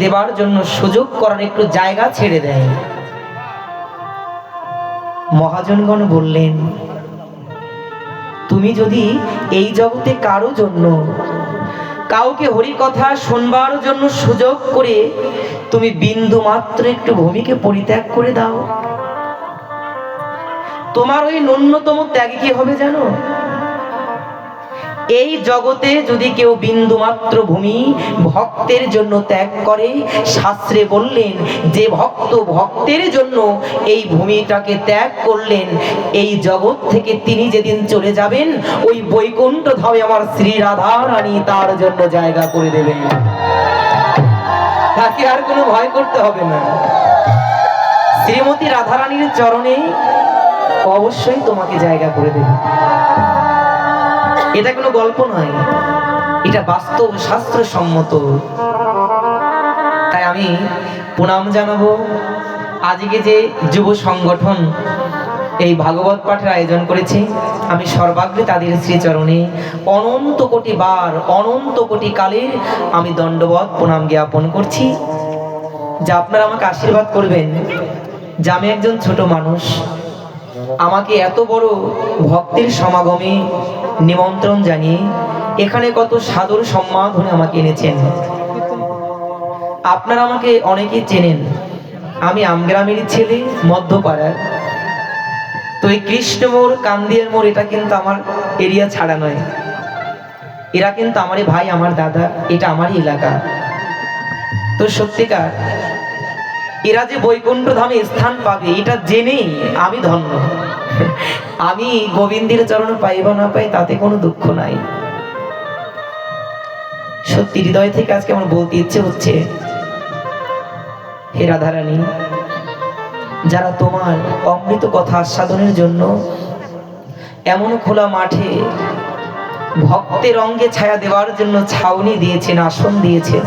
দেবার জন্য সুযোগ করার একটু জায়গা ছেড়ে দেয়। মহাজনগণ বললেন, তুমি যদি এই জগতে কারো জন্য, কাউকে হরি কথা শুনবার জন্য সুযোগ করে তুমি বিন্দু মাত্র একটু ভূমিকে পরিত্যাগ করে দাও, তোমার ওই ন্যূনতম ত্যাগ কি হবে জানো? এই জগতে যদি কেউ বিন্দু মাত্র ভূমি ভক্তের জন্য ত্যাগ করে, শাস্ত্রে বললেন যে ভক্ত ভক্তের জন্য এই ভূমিটাকে ত্যাগ করলেন, এই জগৎ থেকে তিনি যেদিন চলে যাবেন ওই বৈকুণ্ঠ ধামে আমার শ্রী রাধা রানী তার জন্য জায়গা করে দেবেন। তাকে আর কোনো ভয় করতে হবে না। শ্রীমতী রাধা রানীর চরণে অবশ্যই তোমাকে জায়গা করে দেবে। এটা কোনো গল্প নয়, এটা বাস্তব শাস্ত্রসম্মত। তাই আমি প্রণাম জানাবো আজকে যে যুব সংগঠন এই ভাগবত পাঠের আয়োজন করেছে, আমি সর্বাগ্রে তাদের শ্রীচরণে অনন্ত কোটি বার, অনন্ত কোটি কালের আমি দণ্ডবত প্রণাম জ্ঞাপন করছি। যে আপনারা আমাকে আশীর্বাদ করবেন যে আমি একজন ছোট মানুষ, আমাকে এত বড় ভক্তের সমাগমে নিমন্ত্রণ জানিয়ে এখানে কত সাদর সম্মাধনে আমাকে এনেছেন। আপনারা আমাকে অনেকেই চেনেন, আমি আমগ্রামের ছেলে, মধ্যপাড়ার। তো এই কৃষ্ণ মোড়, কান্দিয়ার মোড় এটা কিন্তু আমার এরিয়া ছাড়া নয়, এরা কিন্তু আমারই ভাই, আমার দাদা, এটা আমারই এলাকা। তো সত্যিকার এরা যে বৈকুণ্ঠ ধামে স্থান পাবে এটা জেনেই আমি ধন্য। আমি গোবিন্দের চরণ পাইব না পাই তাতে কোনো দুঃখ নাই। সত্যি হৃদয় থেকে আজকে আমার বলতে ইচ্ছে হচ্ছে, হে রাধারানী, যারা তোমার অমৃত কথা আস্বাদনের জন্য এমন খোলা মাঠে ভক্তের অঙ্গে ছায়া দেওয়ার জন্য ছাউনি দিয়েছেন, আসন দিয়েছেন,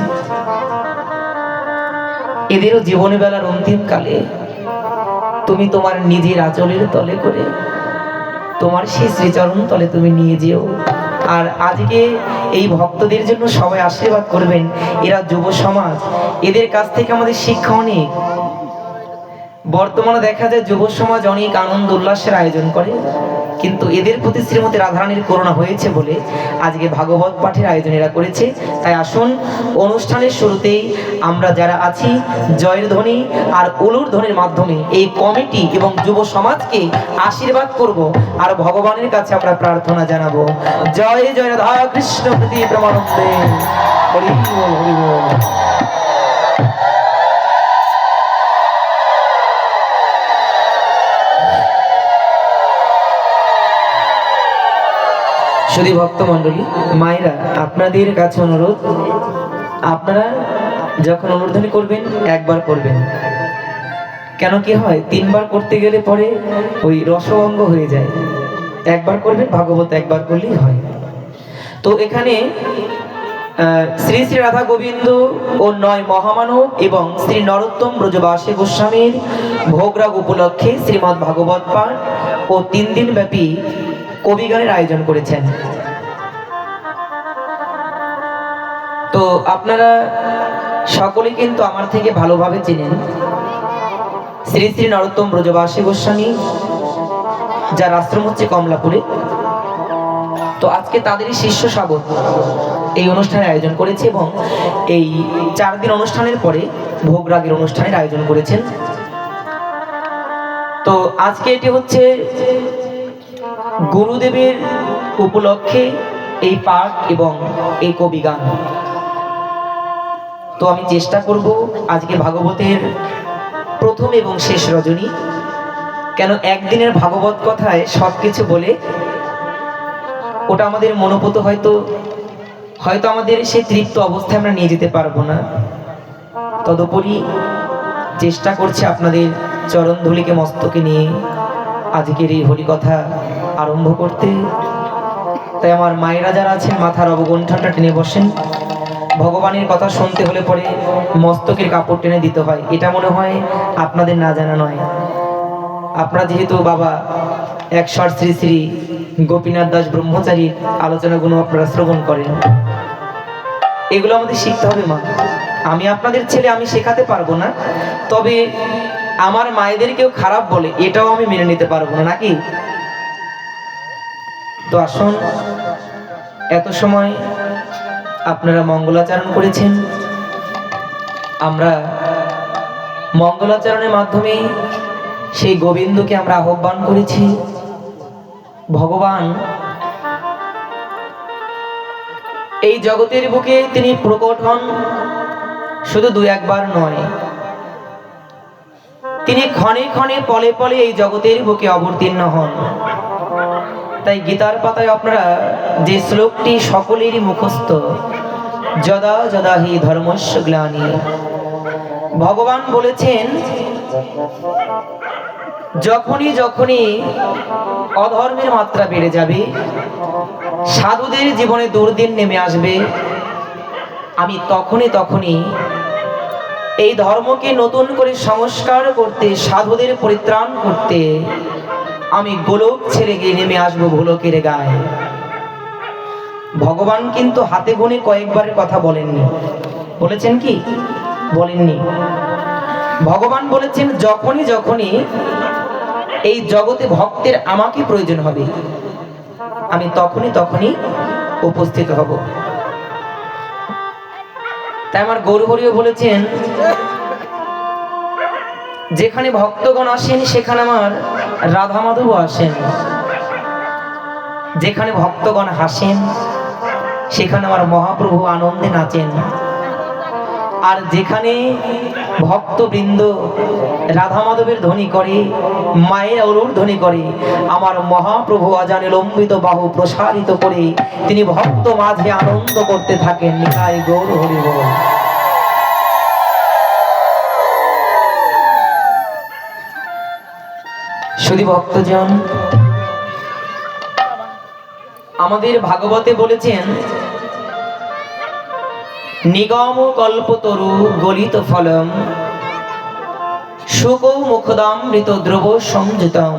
এদেরও জীবনে বেলার অন্তিম কালে তুমি তোমার নিজের আঁচলের তলে করে তোমার সেই শ্রীচরণ তলে তুমি নিয়ে যেও। আর আজকে এই ভক্তদের জন্য সবাই আশীর্বাদ করবেন। এরা যুব সমাজ, এদের কাছ থেকে আমাদের শিক্ষা অনেক। বর্তমানে দেখা যায় যুব সমাজ অনেক আনন্দ উল্লাসের আয়োজন করে, কিন্তু এদের প্রতি শ্রীমতী রাধারানীর করুণা হয়েছে বলে আজকে ভাগবত পাঠের আয়োজন এরা করেছে। তাই আসুন অনুষ্ঠানের শুরুতেই আমরা যারা আছি জয়ের ধ্বনি আর উলুর ধ্বনির মাধ্যমে এই কমিটি এবং যুব সমাজকে আশীর্বাদ করব আর ভগবানের কাছে আমরা প্রার্থনা জানাবো। জয় জয় রাধা কৃষ্ণ প্রীতি প্রেমানন্দে, হরি বল হরি বল। শুধু ভক্তমণ্ডলী, মায়েরা, আপনাদের কাছে অনুরোধ, আপনারা যখন অনুরোধনী করবেন একবার করবেন। কেন কি হয়, তিনবার করতে গেলে পরে ওই রসভঙ্গ হয়ে যায়। একবার করবেন, ভাগবত একবার করলেই হয়। তো এখানে শ্রী শ্রী রাধা গোবিন্দ ও ৯ মহামানব এবং শ্রী নরোত্তম ব্রজবাসী গোস্বামীর ভোগরাগ উপলক্ষে শ্রীমদ্ ভাগবত পাঠ ও ৩ দিন ব্যাপী কবিগানের আয়োজন করেছেন। তো আপনারা সকলে কিন্তু আমার থেকে ভালোভাবে চেনেন শ্রী শ্রী নরোত্তম ব্রজবাসী গোস্বামী, যার আশ্রম হচ্ছে কমলাপুরে। তো আজকে তাদেরই শিষ্য শাবক এই অনুষ্ঠানের আয়োজন করেছে এবং এই 4 দিন অনুষ্ঠানের পরে ভোগরাগের অনুষ্ঠানের আয়োজন করেছেন। তো আজকে এটি হচ্ছে গুরুদেবের উপলক্ষে এই পাঠ এবং এই কবিগান। তো আমি চেষ্টা করব আজকে ভাগবতের প্রথম এবং শেষ রজনী, কেন একদিনের ভাগবত কথায় সবকিছু বলে ওটা আমাদের মনোপুত হয়তো আমাদের সেই তৃপ্ত অবস্থায় আমরা নিয়ে যেতে পারবো না। তদুপরি চেষ্টা করছি আপনাদের চরণ ধুলিকে মস্তকে নিয়ে আজকের এই হরি কথা আরম্ভ করতে। তাই আমার মায়েরা যারা আছেন মাথার অবগুণ্ঠনটা টেনে বসেন। ভগবানের কথা শুনতে হলে পরে মস্তকের কাপড় টেনে দিতে হয়, এটা মনে হয় আপনাদের না জানা নয়। আপনারা যেহেতু বাবা একশর শ্রী শ্রী গোপীনাথ দাস ব্রহ্মচারীর আলোচনাগুলো আপনারা শ্রবণ করেন, এগুলো আমাদের শিখতে হবে মা। আমি আপনাদের ছেলে, আমি শেখাতে পারবো না, তবে আমার মায়েদের কেউ খারাপ বলে এটাও আমি মেনে নিতে পারবো না, নাকি? তো আসুন, এত সময় আপনারা মঙ্গলাচরণ করেছেন, আমরা মঙ্গলাচরণের মাধ্যমে সেই গোবিন্দকে আমরা আহ্বান করেছি। ভগবান এই জগতের বুকে তিনি প্রকট হন, শুধু দু একবার নয়, তিনি ক্ষণে ক্ষণে পলে পলে এই জগতের বুকে অবতীর্ণ হন। তাই গীতার পাতায় আপনারা যে শ্লোকটি সকলেরই মুখস্থ, যদা যদা হি ধর্মস্য গ্লানি, ভগবান বলেছেন যখনই যখনই অধর্মের মাত্রা বেড়ে যাবে, সাধুদের জীবনে দুর্দিন নেমে আসবে, আমি তখনই এই ধর্মকে নতুন করে সংস্কার করতে, সাধুদের পরিত্রাণ করতে আমি গোলক ছেড়ে গিয়ে নেমে আসবো গোলকের গায়ে। ভগবান কিন্তু হাতে গুনে কয়েকবারের কথা বলেননি। বলেছেন কি? বলেননি। ভগবান বলেছেন যখনই এই জগতে ভক্তের আমাকে প্রয়োজন হবে, আমি তখনই উপস্থিত হব। তাই আমার গৌরহরিও বলেছেন, যেখানে ভক্তগণ আসেন সেখানে আমার রাধা মাধব আসেন, যেখানে ভক্তগণ হাসেন সেখানে আমার মহাপ্রভু আনন্দে নাচেন, আর যেখানে ভক্তবৃন্দ রাধা মাধবের ধ্বনি করে, মায়ের অরুর ধ্বনি করে, আমার মহাপ্রভু অজানে লম্বিত বাহু প্রসারিত করে তিনি ভক্ত মাঝে আনন্দ করতে থাকেন। নিতাই গৌর হরি বল। শুধু ভক্তজন, আমাদের ভাগবতে বলেছেন নিগম কল্পতরু গলিত ফলম শুক মুখদামৃত দ্রব সংযুতম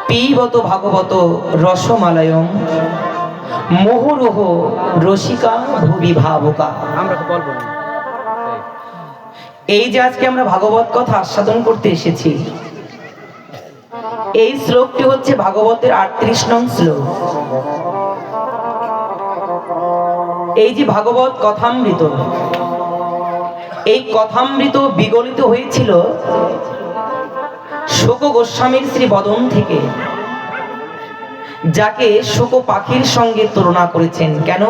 পিবত ভাগবত রসমালয়ম মুহুরুহ রসিকা ভুবি ভাবুকা। এই যে আজকে আমরা ভাগবত কথা আস্বাদন করতে এসেছি, এই শ্লোকটি হচ্ছে ভাগবতের 38 নং শ্লোক। এই যে ভাগবত কথামৃত, এই কথামৃত বিগলিত হয়েছিল শুক গোস্বামীর শ্রী বদন থেকে, যাকে শুক পাখির সঙ্গে তুলনা করেছেন। কেন?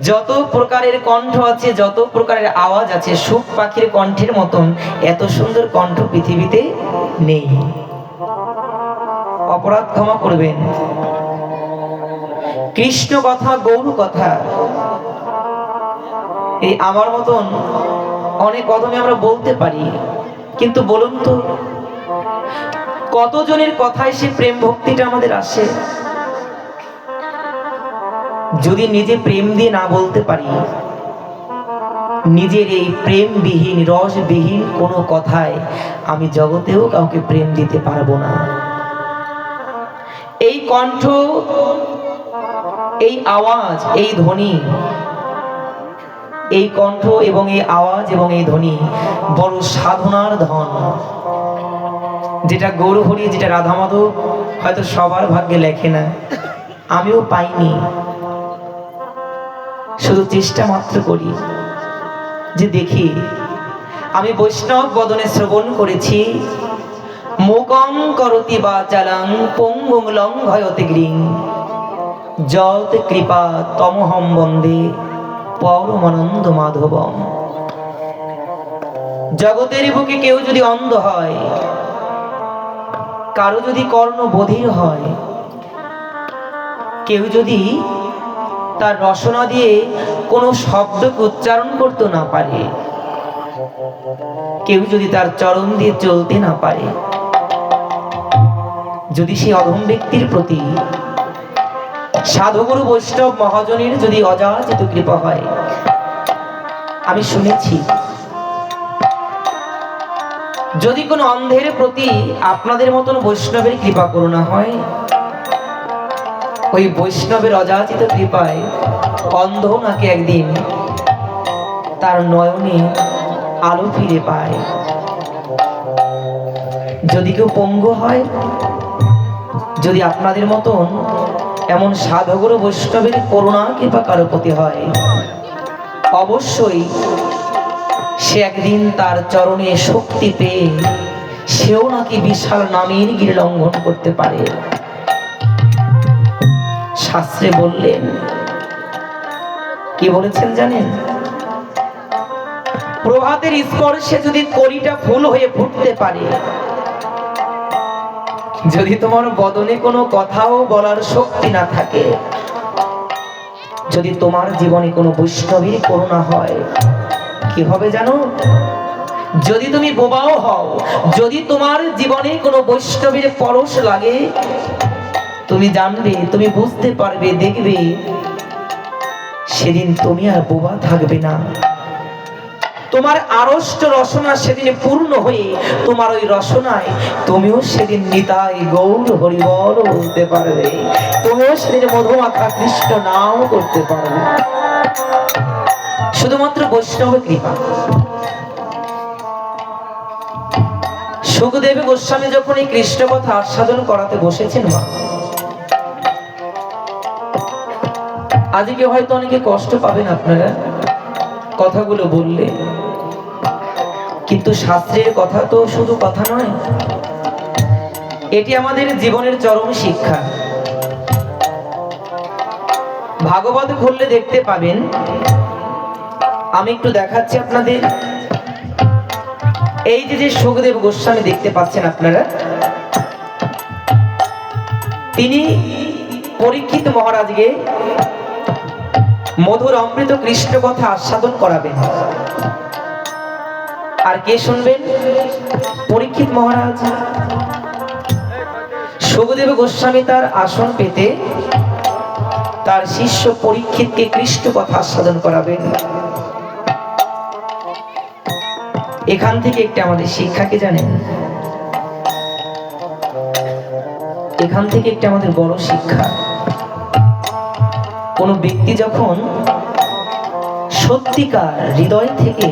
যত প্রকারের কণ্ঠ আছে, যত প্রকারের আওয়াজ আছে, শুক পাখির কণ্ঠের মতন এত সুন্দর কণ্ঠ পৃথিবীতে নেই। অপরাধ ক্ষমা করবেন, কৃষ্ণ কথা, গৌর কথা, এই আমার মতন অনেক কথাই আমরা বলতে পারি, কিন্তু বলুন তো কতজনের কথায় সে প্রেম ভক্তিটা আমাদের আসে? যদি নিজে প্রেম দিয়ে না বলতে পারি, নিজের এই প্রেমবিহীন রসবিহীন কোনো কথায় আমি জগতেও কাউকে প্রেম দিতে পারবো না। এই কণ্ঠ, এই আওয়াজ, এই ধ্বনি, এই কণ্ঠ এবং এই আওয়াজ এবং এই ধ্বনি বড় সাধনার ধন, যেটা গৌরহরি, যেটা রাধা মাধব হয়তো সবার ভাগ্যে লেখে না, আমিও পাইনি। শুধু চেষ্টা মাত্র করি যে দেখি আমি বৈষ্ণব বদনে শ্রবণ করেছি, মুকং করতি বাচালাং পঙ্গুং লঙ্ঘয়তে গিরিং যত কৃপা তমহম বন্দে পরমানন্দ মাধবম। জগতের বুকে কেউ যদি অন্ধ হয়, কারো যদি কর্ণ বধির হয়, কেউ যদি তার রসনা দিয়ে কোনো শব্দকে উচ্চারণ করতে না পারে, কেউ যদি তার চরণ দিয়ে চলতে না পারে, যদি সেই অধম ব্যক্তির প্রতি সাধুগুরু বৈষ্ণব মহাজনের যদি অযাচিত কৃপা হয়, আমি শুনেছি যদি কোনো অন্ধের প্রতি আপনাদের মতন বৈষ্ণবের কৃপা করুণা হয়, ওই বৈষ্ণবের অযাচিত কৃপায় অন্ধ নাকি একদিন তার নয়নে আলো ফিরে পায়। যদি কেউ পঙ্গু হয়, যদি আপনাদের মতন এমন সাধুগুরু বৈষ্ণবের করুণা কৃপা কারো প্রতি হয়, অবশ্যই সে একদিন তার চরণে শক্তি পেয়ে সেও নাকি বিশাল নামের গিরি লঙ্ঘন করতে পারে। শাস্ত্রে বললেন, কি বলেছেন জানেন? প্রভাতের স্পর্শে যদি কলিটা ফুল হয়ে ফুটতে পারে, যদি তোমার বদনে কোনো কথাও বলার শক্তি না থাকে, যদি তোমার জীবনে কোনো বৈষ্ণবীর করুণা হয়, কি হবে জানো? যদি তুমি বোবাও হও, যদি তোমার জীবনে কোনো বৈষ্ণবীর পরশ লাগে, তুমি জানবে, তুমি বুঝতে পারবে, দেখবে সেদিন তুমি আর বোবা থাকবে না। তোমার আড়ষ্ট রসনা সেদিন পূর্ণ হয়ে তোমার ওই রসনায় তুমিও সেদিন নিতাই গৌর হরিবল বলতে পারবে, তুমিও সেদিন মধুমাখা কৃষ্ণ নাম করতে পারবে, শুধুমাত্র বৈষ্ণব কৃপা। সুখদেব গোস্বামী যখন এই কৃষ্ণ কথা আস্বাদন করাতে বসেছেন, মা, আজকে হয়তো অনেকে কষ্ট পাবেন আপনারা কথাগুলো বললে, কিন্তু শাস্ত্রের কথা তো শুধু কথা নয়, এটি আমাদের জীবনের চরম শিক্ষা। ভাগবত খুললে দেখতে পাবেন, আমি একটু দেখাচ্ছি আপনাদের। এই যে সুখদেব গোস্বামী দেখতে পাচ্ছেন আপনারা, তিনি পরীক্ষিত মহারাজকে মধুর অমৃত কৃষ্ণ কথা আস্বাদন করাবেন। আর কে শুনবেন? পরীক্ষিত মহারাজ। সুখদেব গোস্বামী তার আসন পেতে তার শিষ্য পরীক্ষিতকে কৃষ্ণ কথা আস্বাদন করাবেন। এখান থেকে একটা আমাদের শিক্ষা কি জানেন? এখান থেকে একটা আমাদের বড় শিক্ষা, কোন ব্যক্তি যখন সত্যিকার হৃদয় থেকে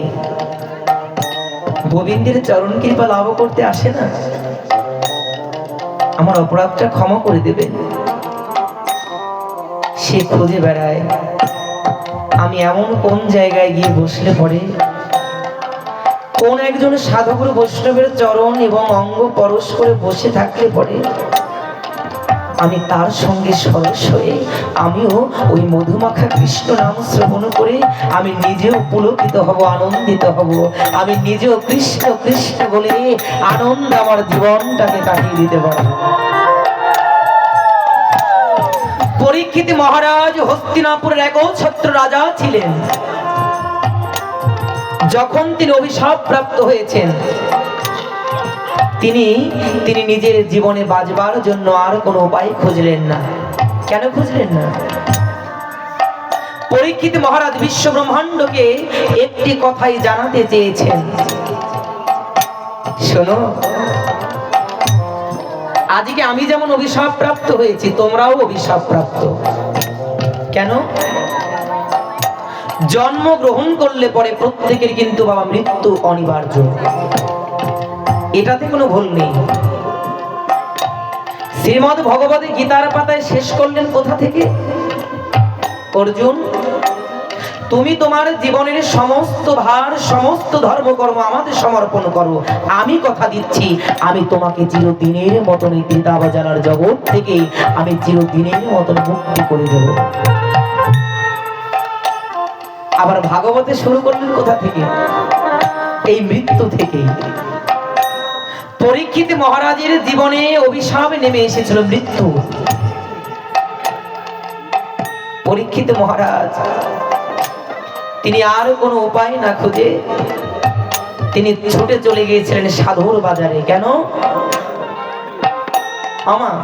গোবিন্দের চরণ কৃপা লাভ করতে আসে না, আমার অপরাধটা ক্ষমা করে দেবেন, সে খুঁজে বেড়ায় আমি এমন কোন জায়গায় গিয়ে বসলে পরে কোন একজন সাধুগুরু বৈষ্ণবের চরণ এবং অঙ্গ পরশ করে বসে থাকলে পরে আমি তার সঙ্গে সরস হয়ে আমিও ওই মধুমাখা কৃষ্ণ নাম শ্রবণ করে আমি নিজেও পুলকিত হব, আনন্দিত হব, আমি নিজেও কৃষ্ণ কৃষ্ণ বলে আনন্দ আমার জীবনটাকে কাটিয়ে দিতে পারব। পরীক্ষিত মহারাজ হস্তিনাপুরের একচ্ছত্র রাজা ছিলেন। যখন তিনি অভিশাপ প্রাপ্ত হয়েছেন, তিনি নিজের জীবনে বাঁচবার জন্য আর কোনো উপায় খুঁজলেন না। কেন খুঁজলেন না? পরীক্ষিত মহারাজ বিশ্ব ব্রহ্মাণ্ডকে একটি কথাই জানাতে চেয়েছেন, শোনো, আজকে আমি যেমন অভিশাপ প্রাপ্ত হয়েছি, তোমরাও অভিশাপ প্রাপ্ত। কেন? জন্ম গ্রহণ করলে পরে প্রত্যেকের কিন্তু বাবা মৃত্যু অনিবার্য, এটাতে কোনো ভুল নেই। শ্রীমদ্ ভগবতে গীতার পাতায় শেষ করলেন কোথা থেকে? অর্জুন, তুমি তোমার জীবনের সমস্ত ভার, সমস্ত ধর্মকর্ম আমাকে সমর্পণ করো, আমি কথা দিচ্ছি আমি তোমাকে চিরদিনের মতন এই বৃন্দাবজালার জগৎ থেকে আমি চিরদিনের মতন মুক্তি করে দেব। আবার ভাগবতে শুরু করলেন কোথা থেকে? এই মৃত্যু থেকে। পরীক্ষিত মহারাজের জীবনে অভিশাপ নেমে এসেছিল মৃত্যু। পরীক্ষিত মহারাজ তিনি আর কোনো উপায় না খুঁজে তিনি ছুটে চলে গিয়েছিলেন সাধুর বাজারে। কেন? আমার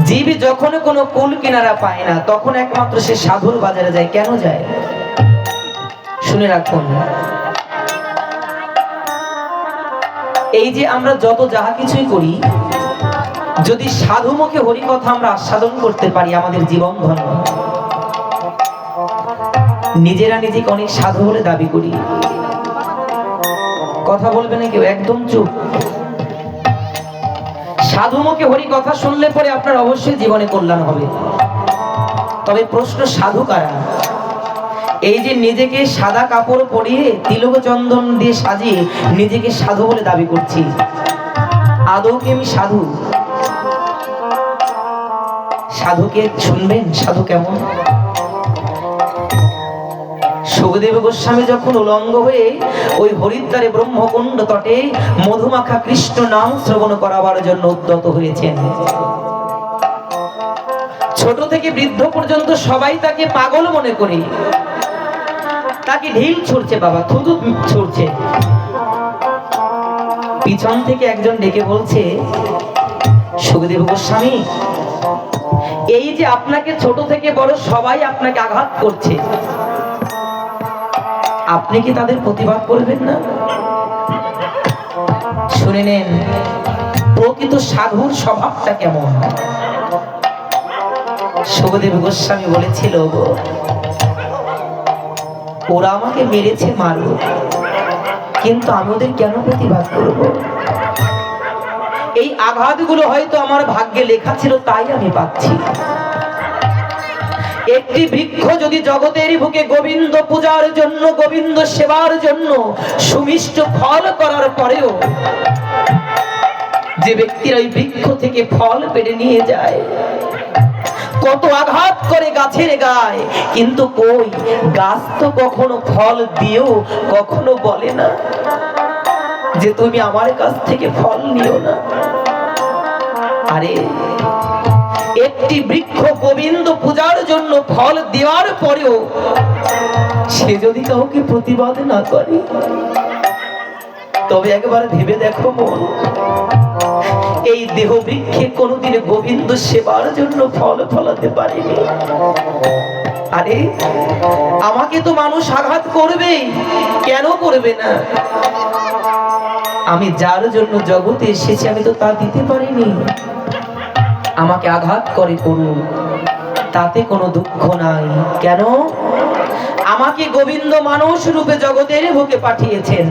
জীব যখন কোনো কুল কিনারা পায় না, তখন একমাত্র সে সাধুর বাজারে যায়। কেন যায়? শুনে রাখুন, এই যে আমরা যত যাহা কিছুই করি, যদি সাধুমুখে হরিকথা আমরা আস্বাদন করতে পারি, আমাদের জীবন ধন্য। নিজেরা নিজেকে অনেক সাধু বলে দাবি করি, কথা বলবে না কেউ, একদম চুপ। সাধুমুখে হরি কথা শুনলে পরে আপনার অবশ্যই জীবনে কল্যাণ হবে। তবে প্রশ্ন, সাধু কারা? এই যে নিজেকে সাদা কাপড় পরিয়ে তিলক চন্দন দিয়ে সাজিয়ে নিজেকে সাধু বলে দাবি করছি, আদৌ কি আমি সাধু? সাধুকে শুনবেন, সাধু কেমন? সুখদেব গোস্বামী যখন উলঙ্গ হয়ে ওই হরিদ্বারে ব্রহ্মকুণ্ড তটে মধুমাখা কৃষ্ণ নাম শ্রবণ করাবার জন্য উদ্যত হয়েছেন, ছোট থেকে বৃদ্ধ পর্যন্ত সবাই তাকে পাগল মনে করে, তাকে ঢিল ছুড়ছে, বাবা থুতু ছুড়ছে। পিছন থেকে একজন ডেকে বলছে, সুখদেব গোস্বামী, এই যে আপনাকে ছোট থেকে বড় সবাই আপনাকে আঘাত করছে, আপনি কি তাদের প্রতিবাদ করবেন না? শুনে নেন প্রকৃত সাধুর স্বভাবটা কেমন। সুখদেব গোস্বামী বলেছিল, ওরা আমাকে মেরেছে, মারো, কিন্তু আমি ওদের কেন প্রতিবাদ করব? এই আঘাতগুলো হয়তো আমার ভাগ্যে লেখা ছিল, তাই আমি পাচ্ছি। একটি বৃক্ষ যদি জগতের বুকে গোবিন্দ পূজার জন্য, গোবিন্দ সেবার জন্য সুমিষ্ট ফল করার পরেও যে ব্যক্তিরা ওই বৃক্ষ থেকে ফল পেড়ে নিয়ে যায়, কত আঘাত করে গাছের গায়ে, কিন্তু কই গাছ তো কখনো ফল দিয়েও কখনো বলে না যে তুমি আমার কাছ থেকে ফল নিও না। আরে একটি বৃক্ষ গোবিন্দ পূজার জন্য ফল দেওয়ার পরেও সে যদি কাউকে প্রতিবাদ না করে, তবে একবার ভেবে দেখো মন, এই দেহ বৃক্ষে কোনোদিন গোবিন্দ সেবার জন্য ফল ফলাতে পারেনি। আরে আমাকে তো মানুষ আঘাত করবে, কেন করবে না? আমি যার জন্য জগতে এসেছি আমি তো তা দিতে পারিনি। আমাকে আঘাত করে করুন, তাতে কোনো দুঃখ নাই। কেন? আমাকে গোবিন্দ মানুষ রূপে জগতের বুকে পাঠিয়েছেন,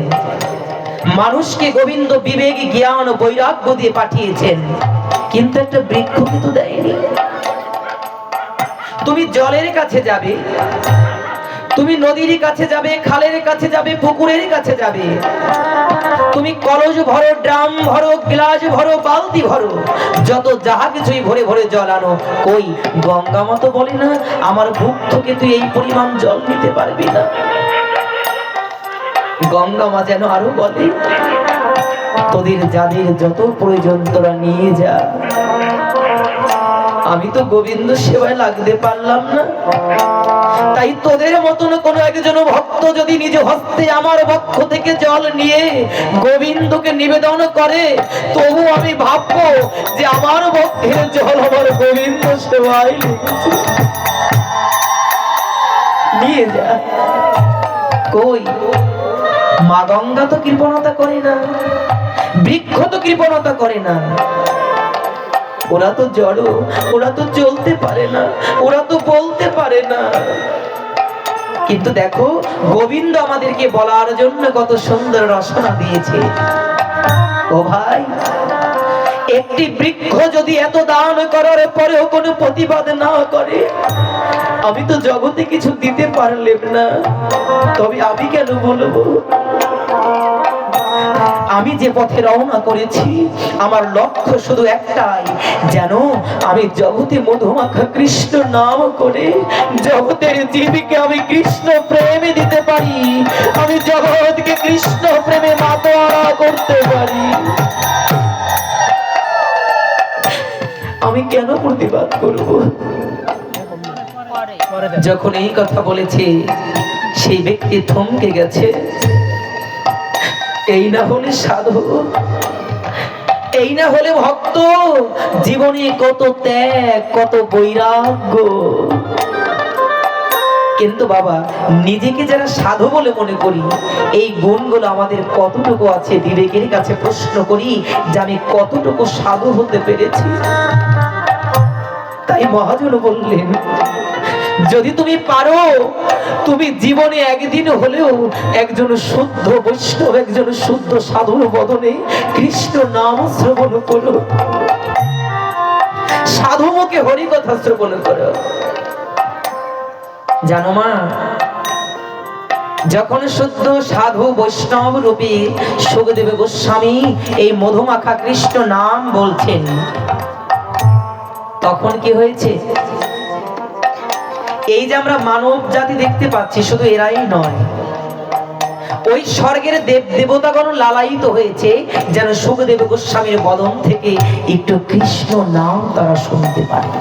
মানুষকে গোবিন্দ বিবেক জ্ঞান বৈরাগ্য দিয়ে পাঠিয়েছেন, কিন্তু একটা বৃক্ষ কিন্তু দেয়নি। তুমি জলের কাছে যাবে, তুমি নদীর কাছে যাবে, খালের কাছে যাবে, পুকুরের কাছে যাবে, তুমি কলস ভরো, ড্রাম ভরো, গ্লাস ভরো, বালতি ভরো, যত যাহা কিছুই ভরে ভরে জল আনো, কই গঙ্গা মতো বলে না আমার বুক থেকে তুই এই পরিমাণ জল নিতে পারবি না? গঙ্গা মা যেন আরো বলে, তোদের যাদের যত প্রয়োজন তোরা নিয়ে যা, আমি তো গোবিন্দ সেবায় লাগতে পারলাম না। তাই তোদের মতন কোন একজন ভক্ত যদি নিজ হস্তে আমার বক্ষ থেকে জল নিয়ে গোবিন্দকে নিবেদন করে, তবু আমি ভাববো যে আমার বক্ষের জল আমার গোবিন্দ সেবায় লেগেছে, নিয়ে যা। কই মা গঙ্গা তো কৃপণতা করে না, বৃক্ষ তো কৃপণতা করে না, ওরা তো জড়, ওরা তো চলতে পারে না, ওরা তো বলতে পারে না। কিন্তু দেখো গোবিন্দ আমাদেরকে বলার জন্য কত সুন্দর রচনা দিয়েছে। ও ভাই, একটি বৃক্ষ যদি এত দান করার পরেও কোনো প্রতিবাদ না করে, আমি তো জগতে কিছু দিতে পারলাম না, তবে আমি কেন বলবো? আমি যে পথে রওনা করেছি আমার লক্ষ্য শুধু একটাই, যেন আমি জগতে মধুমাখা কৃষ্ণ নাম করে জগতের জীবকে আমি কৃষ্ণ প্রেমে দিতে পারি, আমি জগৎকে কৃষ্ণ প্রেমে মাতোয়ারা করতে পারি। আমি কেন প্রতিবাদ করব? যখন এই কথা বলেছে সেই ব্যক্তি থমকে গেছে। এই না হলে সাধু, এই না হলে ভক্ত, জীবনে কত ত্যাগ, কত বৈরাগ্য। কিন্তু বাবা, নিজেকে যারা সাধু বলে মনে করি, এই গুণগুলো আমাদের কতটুকু আছে বিবেকের কাছে প্রশ্ন করি যে আমি কতটুকু সাধু হতে পেরেছি। তাই মহাজন বললেন, যদি তুমি পারো, তুমি জীবনে একদিন হলেও একজন শুদ্ধ বৈষ্ণব, একজন শুদ্ধ সাধুর বদনে কৃষ্ণ নাম শ্রবণ করো, সাধু মুখে হরি কথা শ্রবণ করো। জানো মা, যখন শুদ্ধ সাধু বৈষ্ণব রূপী সুখদেব গোস্বামী এই মধুমাখা কৃষ্ণ নাম বলছেন, তখন কি হয়েছে? এই যে আমরা মানব জাতি দেখতে পাচ্ছি, শুধু এরাই নয়, ওই স্বর্গের দেব দেবতাগণ লালায়িত হয়েছে যেন সুখদেব গোস্বামীর বদন থেকে একটু কৃষ্ণ নাম তারা শুনতে পারে।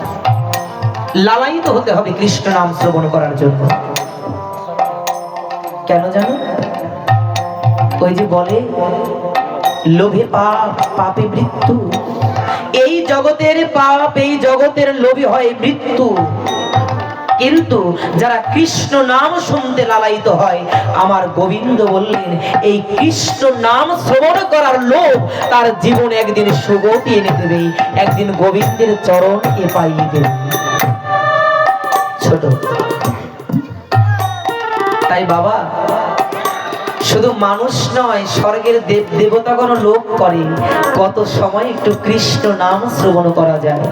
লালায়িত হতে হবে কৃষ্ণ নাম শ্রবণ করার জন্য। কেন জানো? ওই যে বলে, লোভে পাপ, পাপে মৃত্যু। এই জগতের পাপ, এই জগতের লোভে হয় মৃত্যু, কিন্তু যারা কৃষ্ণ নাম শুনতে লালায়িত হয়, আমার গোবিন্দ বললেন এই কৃষ্ণ নাম শ্রবণ করার লোভ তার জীবনে একদিন সুগতি এনে দেবে, একদিন গোবিন্দের চরণকে পাইয়ে দেবে। ছোট তাই বাবা, শুধু মানুষ নয়, স্বর্গের দেব দেবতাগণ লোভ করে কত সময় একটু কৃষ্ণ নাম শ্রবণ করা যায়।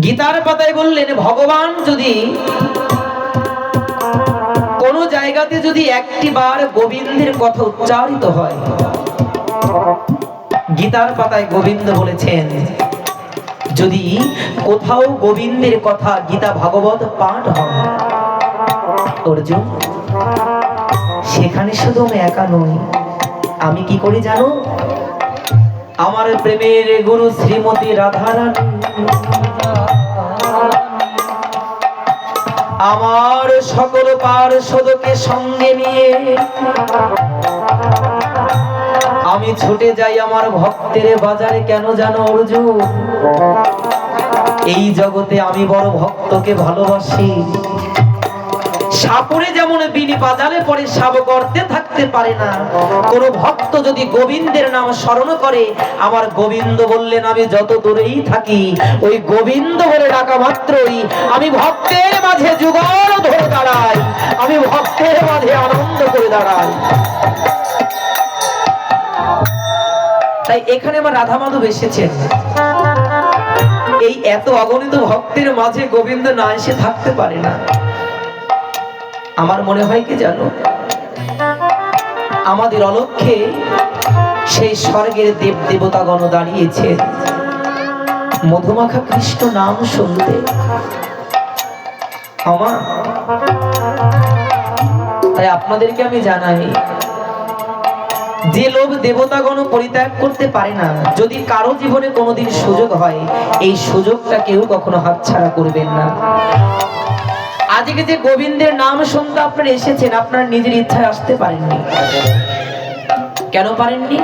গীতার পাতায় বললেন, ভগবান যদি কোন জায়গাতে যদি একটি বার গোবিন্দের কথা উচ্চারিত হয়, গীতার পাতায় গোবিন্দ বলেছেন, যদি কোথাও গোবিন্দের কথা গীতা ভাগবত পাঠ হয় অর্জুন, সেখানে শুধু আমি একা নই, আমি কি করি জানো? আমার প্রেমের গুরু শ্রীমতী রাধারানী আমার সকল পার্ষদকে সঙ্গে নিয়ে আমি ছুটে যাই আমার ভক্তের বাজারে। কেন জানো অর্জুন? এই জগতে আমি বড় ভক্তকে ভালোবাসি। সাপুরে যেমন বিনি বাজারে পড়ে সাব করতে থাকতে পারে না, কোন ভক্ত যদি গোবিন্দের নাম স্মরণ করে, আমার গোবিন্দ বললেন আমি যত দূরেই থাকি, ওই গোবিন্দ বলে ডাকা মাত্রই আমি ভক্তের মাঝে যুগল ধরে দাঁড়াই, আমি ভক্তের মাঝে আনন্দ করে দাঁড়াই। তাই এখানে আমার রাধা মাধব এসেছেন, এই এত অগণিত ভক্তের মাঝে গোবিন্দ না এসে থাকতে পারে না। আমার মনে হয় কি জানো, আমাদের অলক্ষ্যে সেই স্বর্গের দেব দেবতাগণ দাঁড়িয়েছে মধুমাখা কৃষ্ণ নাম শুনতে। আমার তাই আপনাদেরকে আমি জানাই, যে লোক দেবতাগণ পরিত্যাগ করতে পারে না, যদি কারো জীবনে কোনোদিন সুযোগ হয়, এই সুযোগটা কেউ কখনো হাতছাড়া করবেন না। আজকে যে গোবিন্দের নাম শুনতে আপনারা এসেছেন, আপনার নিজের ইচ্ছায় আসতে পারেননি। কেন পারেননি?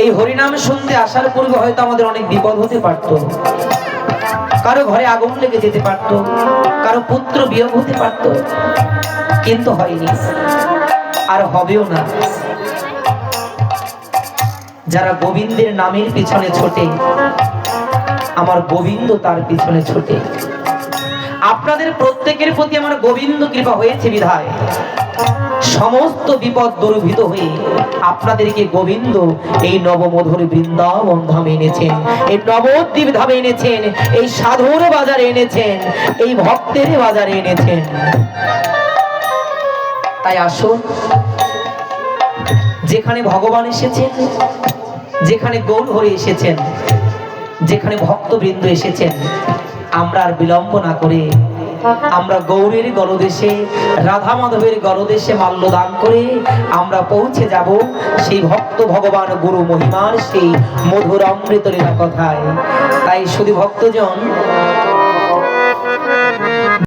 এই হরিনাম শুনতে আসার পূর্বে হয়তো আমাদের অনেক বিপদ হতে পারত, কারো ঘরে আগুন লেগে যেতে পারত, কারো পুত্র বিয়োগ হতে পারত, কিন্তু হয়নি, আর হবেও না। যারা গোবিন্দের নামের পিছনে ছোটে, আমার গোবিন্দ তার পিছনে ছোটে। আপনাদের প্রত্যেকের প্রতি আমার গোবিন্দ কৃপা হয়েছে বিধায় সমস্ত বিপদ দূরীভূত হয়ে আপনাদেরকে গোবিন্দ এই নবমধুর বৃন্দাবন ধামে এনেছেন, এই নবদ্বীপ ধামে এনেছেন, এই সাধুর বাজারে এনেছেন, এই ভক্তের বাজারে এনেছেন। তাই আসুন, যেখানে ভগবান এসেছেন, যেখানে গৌর হরি এসেছেন, যেখানে ভক্তবৃন্দ এসেছেন, আমরা আর বিলম্ব না করে আমরা গৌরীর গলদেশে, রাধা মাধবের গলদেশে মাল্যদান করে আমরা পৌঁছে যাব সেই ভক্ত ভগবান গুরু মহিমার সেই মধুর অমৃত লীলা কথায়। তাই শুধু ভক্তজন